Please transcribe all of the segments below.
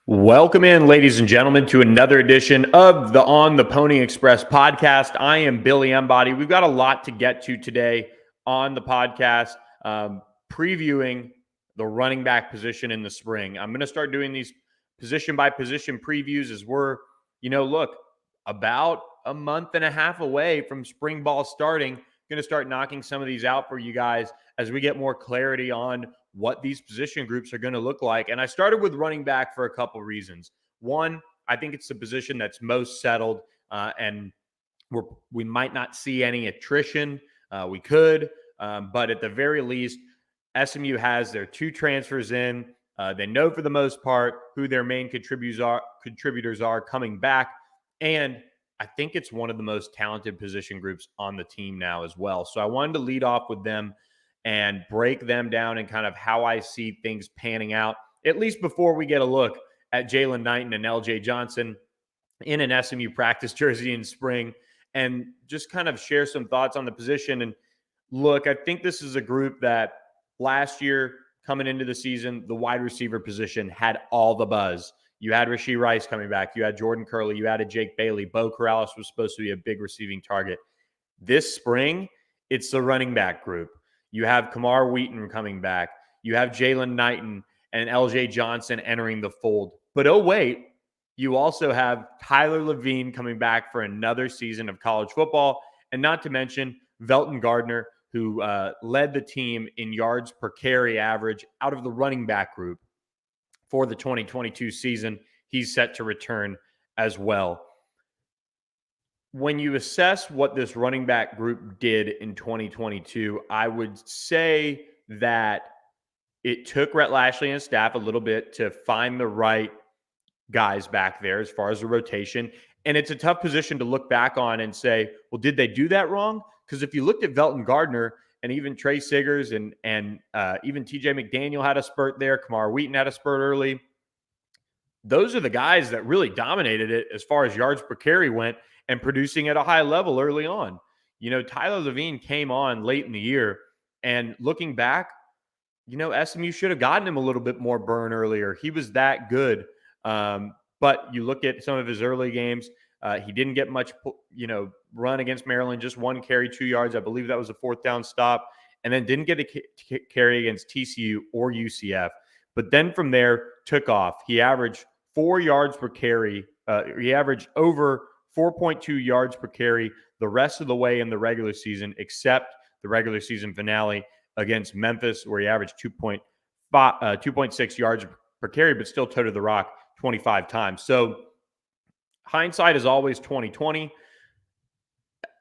Welcome in, ladies and gentlemen, to another edition of the On the Pony Express podcast. I am Billy Embody. We've got a lot to get to today on the podcast, previewing the running back position in the spring. I'm going to start doing these position by position previews as we're, about a month and a half away from spring ball starting. Going to start knocking some of these out for you guys as we get more clarity on what these position groups are going to look like. And I started with running back for a couple reasons. One, I think it's the position that's most settled, and we might not see any attrition. We could, but at the very least, SMU has their two transfers in. They know for the most part who their main contributors are coming back. And I think it's one of the most talented position groups on the team now as well. So I wanted to lead off with them and break them down and kind of how I see things panning out, at least before we get a look at Jaylan Knighton and LJ Johnson in an SMU practice jersey in spring, and just kind of share some thoughts on the position. And look, I think this is a group that last year coming into the season, the wide receiver position had all the buzz. You had Rashee Rice coming back. You had Jordan Curley. You added Jake Bailey. Bo Corrales was supposed to be a big receiving target. This spring, it's the running back group. You have Camar Wheaton coming back. You have Jaylan Knighton and LJ Johnson entering the fold. But oh, wait, you also have Tyler Lavine coming back for another season of college football. And not to mention Velton Gardner, who led the team in yards per carry average out of the running back group for the 2022 season. He's set to return as well. When you assess what this running back group did in 2022, I would say that it took Rhett Lashley and his staff a little bit to find the right guys back there as far as the rotation. And it's a tough position to look back on and say, well, did they do that wrong? Because if you looked at Velton Gardner and even Trey Siggers and even TJ McDaniel had a spurt there, Camar Wheaton had a spurt early. Those are the guys that really dominated it as far as yards per carry went and producing at a high level early on. Tyler Lavine came on late in the year, and looking back, SMU should have gotten him a little bit more burn earlier. He was that good. But you look at some of his early games, he didn't get much, run against Maryland, just one carry, 2 yards. I believe that was a fourth down stop, and then didn't get a carry against TCU or UCF. But then from there, took off. He averaged 4 yards per carry. He averaged over 4.2 yards per carry the rest of the way in the regular season, except the regular season finale against Memphis, where he averaged 2.6 yards per carry, but still toted the rock 25 times. So hindsight is always 20/20.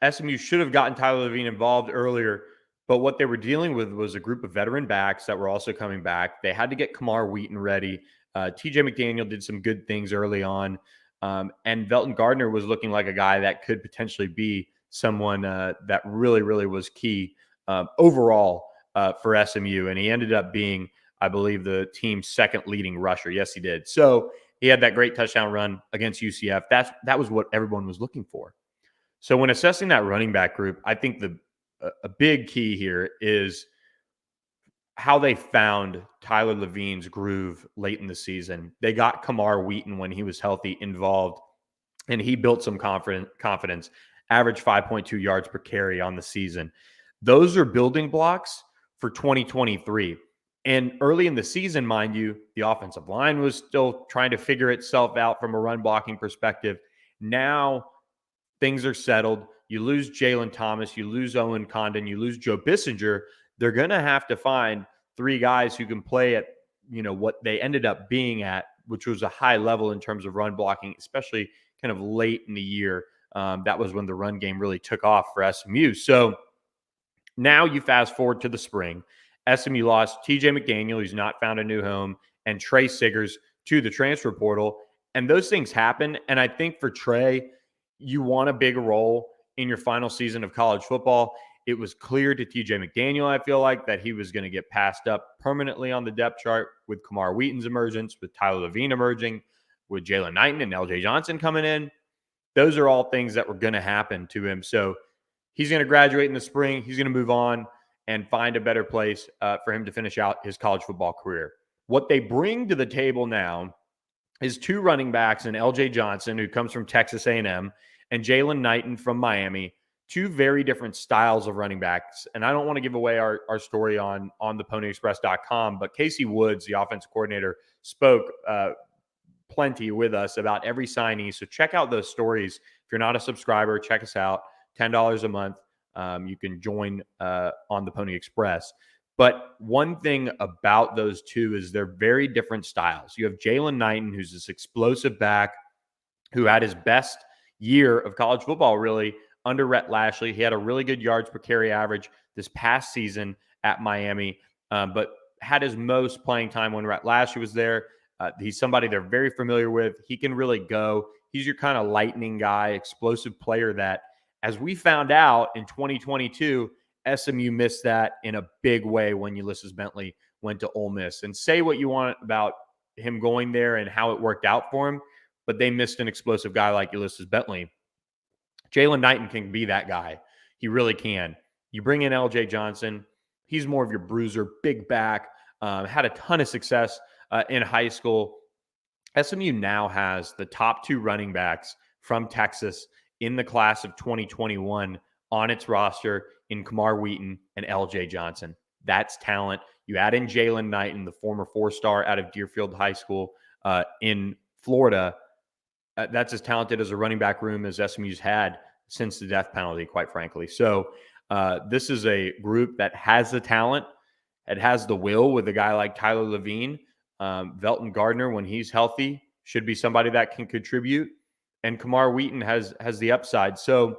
SMU should have gotten Tyler Lavine involved earlier, but what they were dealing with was a group of veteran backs that were also coming back. They had to get Camar Wheaton ready. TJ McDaniel did some good things early on. And Velton Gardner was looking like a guy that could potentially be someone that really, really was key overall for SMU. And he ended up being, I believe, the team's second leading rusher. Yes, he did. So he had that great touchdown run against UCF. That was what everyone was looking for. So when assessing that running back group, I think a big key here is how they found Tyler Lavine's groove late in the season. They got Camar Wheaton when he was healthy involved, and he built some confidence, averaged 5.2 yards per carry on the season. Those are building blocks for 2023. And early in the season, mind you, the offensive line was still trying to figure itself out from a run blocking perspective. Now things are settled. You lose Jalen Thomas, you lose Owen Condon, you lose Joe Bissinger. They're going to have to find three guys who can play at, what they ended up being at, which was a high level in terms of run blocking, especially kind of late in the year. That was when the run game really took off for SMU. So now you fast forward to the spring. SMU lost TJ McDaniel, who's not found a new home, and Trey Siggers to the transfer portal. And those things happen. And I think for Trey, you want a big role in your final season of college football. It was clear to TJ McDaniel, I feel like, that he was going to get passed up permanently on the depth chart with Camar Wheaton's emergence, with Tyler Lavine emerging, with Jaylan Knighton and LJ Johnson coming in. Those are all things that were going to happen to him. So he's going to graduate in the spring. He's going to move on and find a better place for him to finish out his college football career. What they bring to the table now his two running backs, and LJ Johnson, who comes from Texas A&M, and Jaylan Knighton from Miami, two very different styles of running backs. And I don't want to give away our story on theponyexpress.com, but Casey Woods, the offensive coordinator, spoke plenty with us about every signee. So check out those stories. If you're not a subscriber, check us out. $10 a month. You can join on the Pony Express. But one thing about those two is they're very different styles. You have Jaylan Knighton, who's this explosive back who had his best year of college football, really, under Rhett Lashley. He had a really good yards per carry average this past season at Miami, but had his most playing time when Rhett Lashley was there. He's somebody they're very familiar with. He can really go. He's your kind of lightning guy, explosive player that, as we found out in 2022, SMU missed that in a big way when Ulysses Bentley went to Ole Miss. And say what you want about him going there and how it worked out for him, but they missed an explosive guy like Ulysses Bentley. Jaylan Knighton can be that guy. He really can. You bring in LJ Johnson. He's more of your bruiser, big back, had a ton of success in high school. SMU now has the top two running backs from Texas in the class of 2021 on its roster in Camar Wheaton and LJ Johnson. That's talent. You add in Jaylan Knighton, the former four-star out of Deerfield High School in Florida. That's as talented as a running back room as SMU's had since the death penalty, quite frankly. So this is a group that has the talent. It has the will with a guy like Tyler Lavine. Velton Gardner, when he's healthy, should be somebody that can contribute. And Camar Wheaton has the upside. So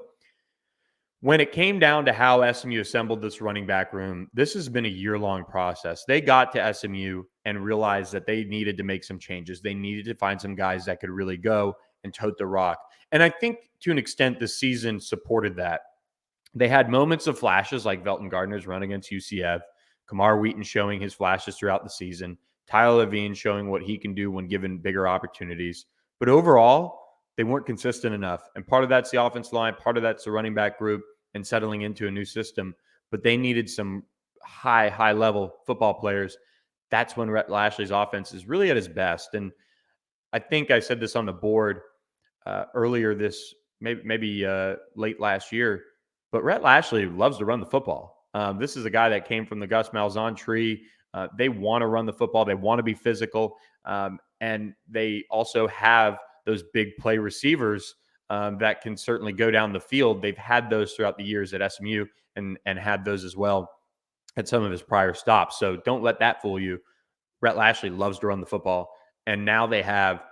when it came down to how SMU assembled this running back room, this has been a year-long process. They got to SMU and realized that they needed to make some changes. They needed to find some guys that could really go and tote the rock. And I think to an extent this season supported that. They had moments of flashes like Velton Gardner's run against UCF, Camar Wheaton showing his flashes throughout the season, Tyler Lavine showing what he can do when given bigger opportunities. But overall, they weren't consistent enough. And part of that's the offensive line, part of that's the running back group and settling into a new system. But they needed some high level football players. That's when Rhett Lashley's offense is really at its best. And I think I said this on the board earlier this, maybe late last year, but Rhett Lashley loves to run the football. This is a guy that came from the Gus Malzahn tree. They want to run the football. They want to be physical. And they also have those big play receivers that can certainly go down the field. They've had those throughout the years at SMU and had those as well at some of his prior stops. So don't let that fool you. Rhett Lashley loves to run the football. And now they have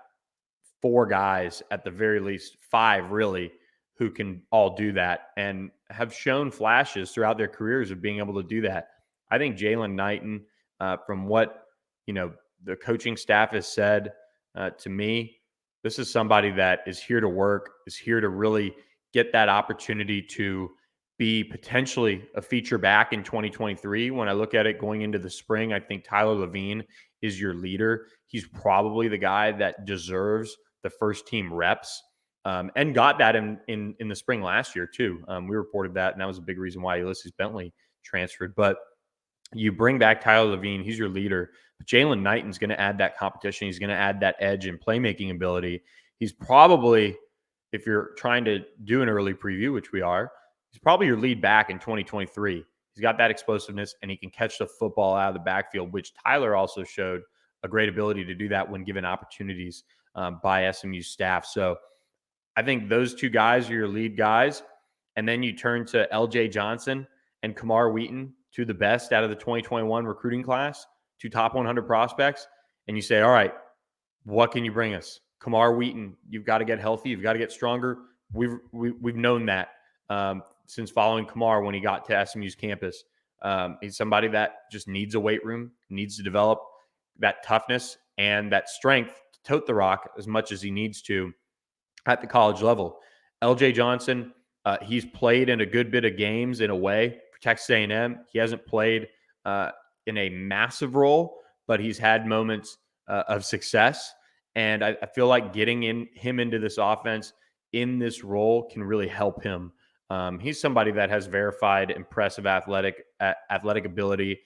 four guys, at the very least, five really, who can all do that and have shown flashes throughout their careers of being able to do that. I think Jaylan Knighton, from what the coaching staff has said to me, this is somebody that is here to work, is here to really get that opportunity to be potentially a feature back in 2023. When I look at it going into the spring, I think Tyler Lavine is your leader. He's probably the guy that deserves the first team reps. And got that in the spring last year, too. We reported that, and that was a big reason why Ulysses Bentley transferred. But you bring back Tyler Lavine, he's your leader. But Jaylan Knighton's going to add that competition. He's going to add that edge and playmaking ability. He's probably, if you're trying to do an early preview, which we are, he's probably your lead back in 2023. He's got that explosiveness, and he can catch the football out of the backfield, which Tyler also showed a great ability to do that when given opportunities by SMU staff. So I think those two guys are your lead guys. And then you turn to LJ Johnson and Camar Wheaton, two of the best out of the 2021 recruiting class, two top 100 prospects. And you say, all right, what can you bring us? Camar Wheaton, you've got to get healthy. You've got to get stronger. We've known that since following Camar when he got to SMU's campus. He's somebody that just needs a weight room, needs to develop that toughness and that strength to tote the rock as much as he needs to at the college level. LJ Johnson, he's played in a good bit of games in a way for Texas A&M. He hasn't played in a massive role, but he's had moments of success. And I feel like getting him into this offense in this role can really help him. He's somebody that has verified impressive athletic ability,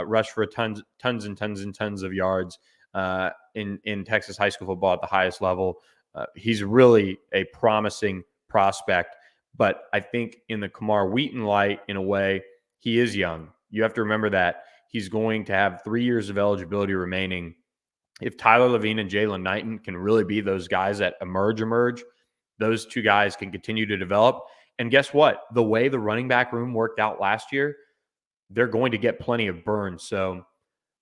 rush for tons and tons of yards. in Texas high school football at the highest level. He's really a promising prospect, but I think in the Camar Wheaton light, in a way, he is young. You have to remember that he's going to have 3 years of eligibility remaining. If Tyler Lavine and Jaylan Knighton can really be those guys that emerge, those two guys can continue to develop. And guess what? The way the running back room worked out last year, they're going to get plenty of burn. So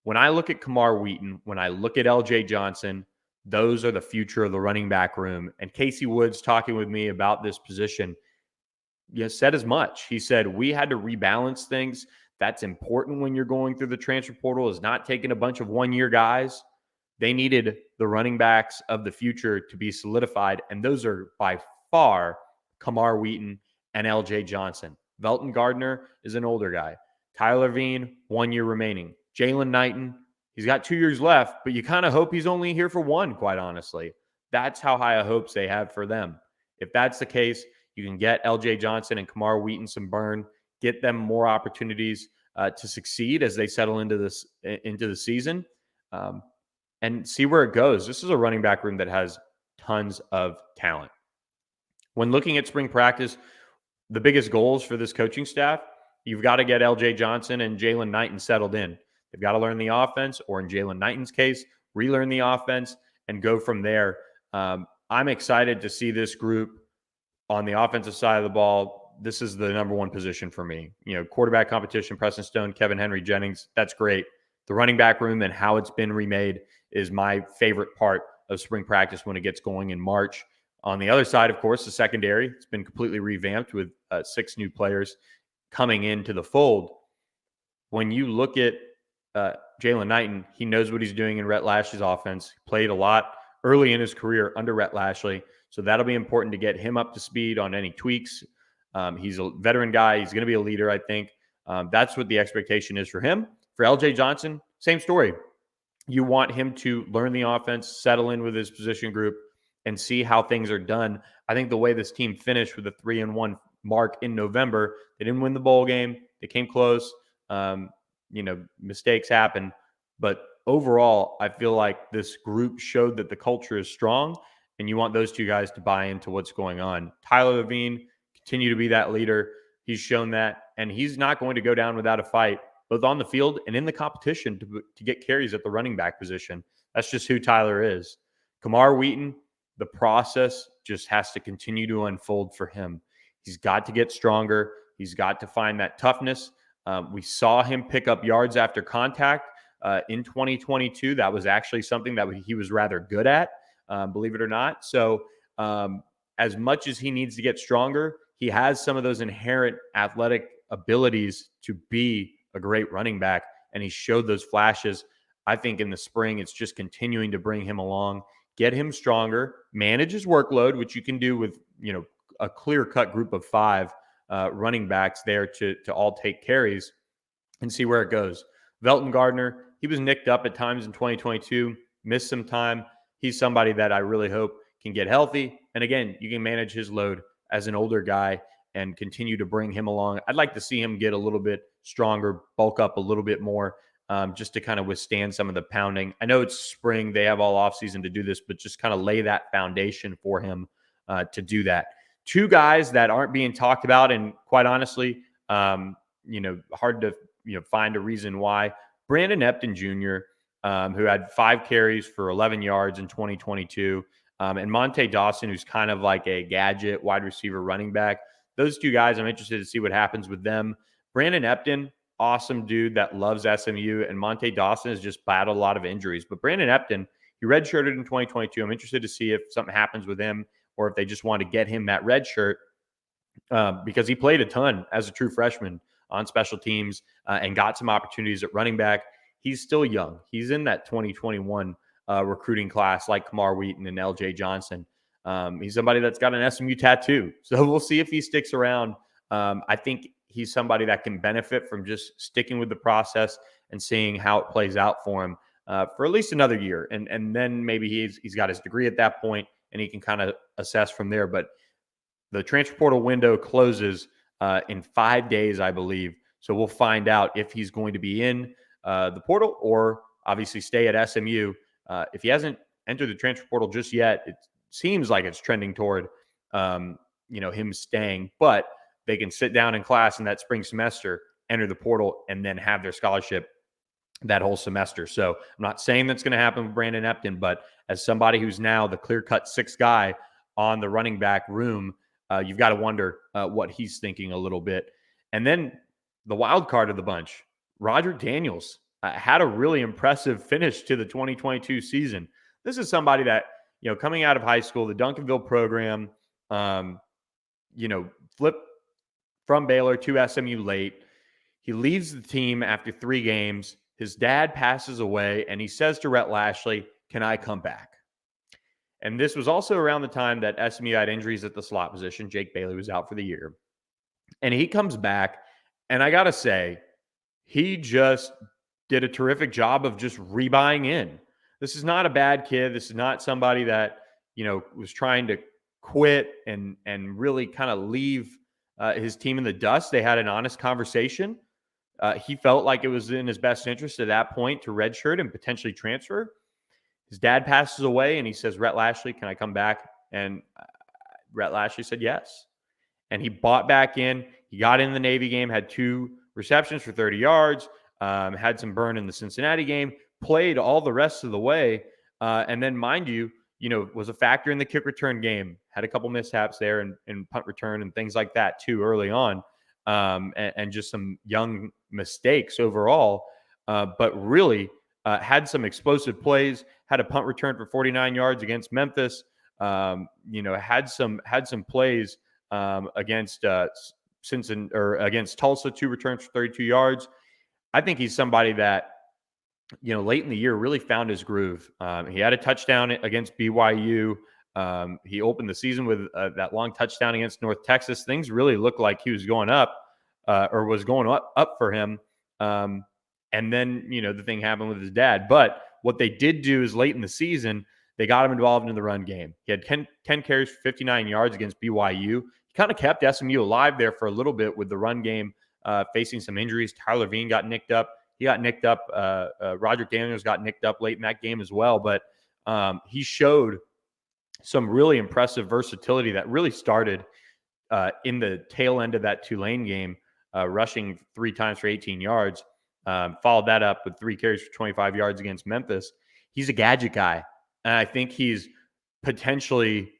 when I look at Camar Wheaton, when I look at LJ Johnson, those are the future of the running back room. And Casey Woods talking with me about this position, said as much. He said, we had to rebalance things. That's important when you're going through the transfer portal, is not taking a bunch of one-year guys. They needed the running backs of the future to be solidified, and those are by far Camar Wheaton and LJ Johnson. Velton Gardner is an older guy. Tyler Lavine, 1 year remaining. Jaylan Knighton, he's got 2 years left, but you kind of hope he's only here for one, quite honestly. That's how high of hopes they have for them. If that's the case, you can get LJ Johnson and Camar Wheaton some burn, get them more opportunities to succeed as they settle into the season, and see where it goes. This is a running back room that has tons of talent. When looking at spring practice, the biggest goals for this coaching staff, you've got to get LJ Johnson and Jaylan Knighton settled in. They've got to learn the offense, or in Jaylan Knighton's case, relearn the offense and go from there. I'm excited to see this group on the offensive side of the ball. This is the number one position for me. Quarterback competition, Preston Stone, Kevin Henry Jennings, that's great. The running back room and how it's been remade is my favorite part of spring practice when it gets going in March. On the other side, of course, the secondary, it's been completely revamped with 6 new players coming into the fold. When you look at Jaylan Knighton, he knows what he's doing in Rhett Lashley's offense. He played a lot early in his career under Rhett Lashley, so that'll be important to get him up to speed on any tweaks. He's a veteran guy. He's going to be a leader, I think. That's what the expectation is for him. For LJ Johnson, same story. You want him to learn the offense, settle in with his position group, and see how things are done. I think the way this team finished with a 3-1 mark in November, they didn't win the bowl game. They came close. Mistakes happen. But overall, I feel like this group showed that the culture is strong, and you want those two guys to buy into what's going on. Tyler Lavine, continue to be that leader. He's shown that, and he's not going to go down without a fight, both on the field and in the competition to get carries at the running back position. That's just who Tyler is. Camar Wheaton, the process just has to continue to unfold for him. He's got to get stronger. He's got to find that toughness. We saw him pick up yards after contact in 2022. That was actually something that he was rather good at, believe it or not. So as much as he needs to get stronger, he has some of those inherent athletic abilities to be a great running back, and he showed those flashes. I think in the spring, it's just continuing to bring him along, get him stronger, manage his workload, which you can do with a clear-cut group of 5 running backs there to all take carries, and see where it goes. Velton Gardner, he was nicked up at times in 2022, missed some time. He's somebody that I really hope can get healthy. And again, you can manage his load as an older guy and continue to bring him along. I'd like to see him get a little bit stronger, bulk up a little bit more, just to kind of withstand some of the pounding. I know it's spring. They have all offseason to do this, but just kind of lay that foundation for him to do that. 2 guys that aren't being talked about, and quite honestly, hard to find a reason why. Brandon Epton Jr., who had 5 carries for 11 yards in 2022, and Monte Dawson, who's kind of like a gadget wide receiver running back. Those 2 guys, I'm interested to see what happens with them. Brandon Epton, awesome dude that loves SMU, and Monte Dawson has just battled a lot of injuries. But Brandon Epton, he redshirted in 2022. I'm interested to see if something happens with him, or if they just want to get him that red shirt, because he played a ton as a true freshman on special teams and got some opportunities at running back. He's still young. He's in that 2021 recruiting class like Camar Wheaton and LJ Johnson. He's somebody that's got an SMU tattoo. So we'll see if he sticks around. I think he's somebody that can benefit from just sticking with the process and seeing how it plays out for him for at least another year. And then maybe he's got his degree at that point, and he can kind of assess from there. But the transfer portal window closes in 5 days, I believe. So we'll find out if he's going to be in the portal or obviously stay at SMU if he hasn't entered the transfer portal just yet, it seems like it's trending toward, him staying. But they can sit down in class in that spring semester, enter the portal, and then have their scholarship that whole semester. So I'm not saying that's going to happen with Brandon Epton, but as somebody who's now the clear-cut sixth guy on the running back room, you've got to wonder what he's thinking a little bit. And then the wild card of the bunch, Roderick Daniels, had a really impressive finish to the 2022 season. This is somebody that, coming out of high school, the Duncanville program, flipped from Baylor to SMU late. He leaves the team after 3 games. His dad passes away, and he says to Rhett Lashley, "Can I come back?" And this was also around the time that SMU had injuries at the slot position. Jake Bailey was out for the year. And he comes back, and I got to say, he just did a terrific job of just rebuying in. This is not a bad kid. This is not somebody that, was trying to quit and really kind of leave his team in the dust. They had an honest conversation. He felt like it was in his best interest at that point to redshirt and potentially transfer. His dad passes away, and he says, "Rhett Lashley, can I come back?" And Rhett Lashley said yes. And he bought back in. He got in the Navy game, had 2 receptions for 30 yards, had some burn in the Cincinnati game, played all the rest of the way. And then, mind you, was a factor in the kick return game. Had a couple mishaps there in punt return and things like that too early on. And just some young mistakes overall. But really had some explosive plays, had a punt return for 49 yards against Memphis. Had some plays against Cincinnati or against Tulsa, 2 returns for 32 yards. I think he's somebody that, late in the year really found his groove. He had a touchdown against BYU. He opened the season with that long touchdown against North Texas. Things really looked like he was going up or was going up for him. And then, the thing happened with his dad. But what they did do is late in the season, they got him involved in the run game. He had 10 carries for 59 yards against BYU. He kind of kept SMU alive there for a little bit with the run game facing some injuries. Tyler Lavine got nicked up. He got nicked up. Roderick Daniels got nicked up late in that game as well. But he showed some really impressive versatility that really started in the tail end of that Tulane game, rushing 3 times for 18 yards. Followed that up with 3 carries for 25 yards against Memphis. He's a gadget guy. And I think he's potentially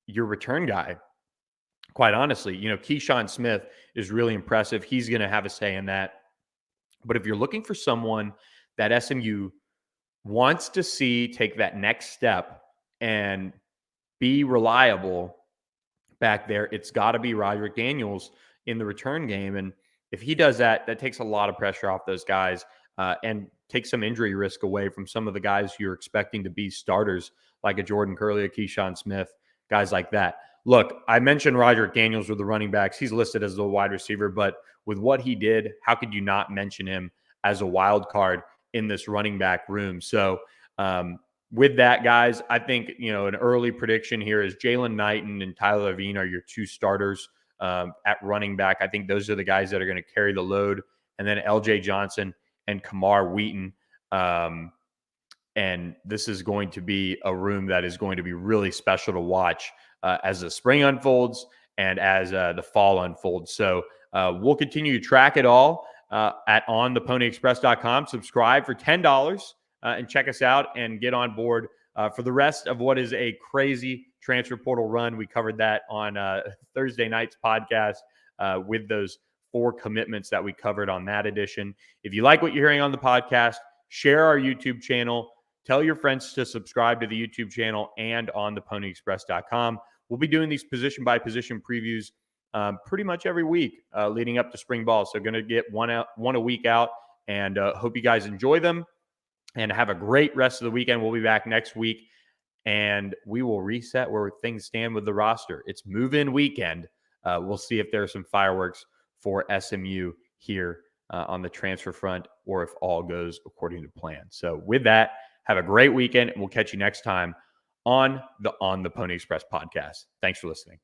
your return guy. Quite honestly, Keyshawn Smith is really impressive. He's going to have a say in that. But if you're looking for someone that SMU wants to see take that next step and be reliable back there, it's got to be Roderick Daniels in the return game. And if he does that, that takes a lot of pressure off those guys and takes some injury risk away from some of the guys you're expecting to be starters, like a Jordan Curley, a Keyshawn Smith, guys like that. Look, I mentioned Roderick Daniels with the running backs. He's listed as the wide receiver, but with what he did, how could you not mention him as a wild card in this running back room? So with that, guys, I think, an early prediction here is Jaylan Knighton and Tyler Lavine are your 2 starters at running back. I think those are the guys that are going to carry the load. And then LJ Johnson and Camar Wheaton. And this is going to be a room that is going to be really special to watch as the spring unfolds and as the fall unfolds. So we'll continue to track it all at ontheponyexpress.com. Subscribe for $10 and check us out and get on board for the rest of what is a crazy transfer portal run. We covered that on Thursday night's podcast with those 4 commitments that we covered on that edition. If you like what you're hearing on the podcast, share our YouTube channel. Tell your friends to subscribe to the YouTube channel and on theponyexpress.com. We'll be doing these position-by-position previews pretty much every week leading up to spring ball. So going to get one a week out, and hope you guys enjoy them and have a great rest of the weekend. We'll be back next week, and we will reset where things stand with the roster. It's move-in weekend. We'll see if there are some fireworks for SMU here on the transfer front, or if all goes according to plan. So with that, have a great weekend, and we'll catch you next time on the Pony Express podcast. Thanks for listening.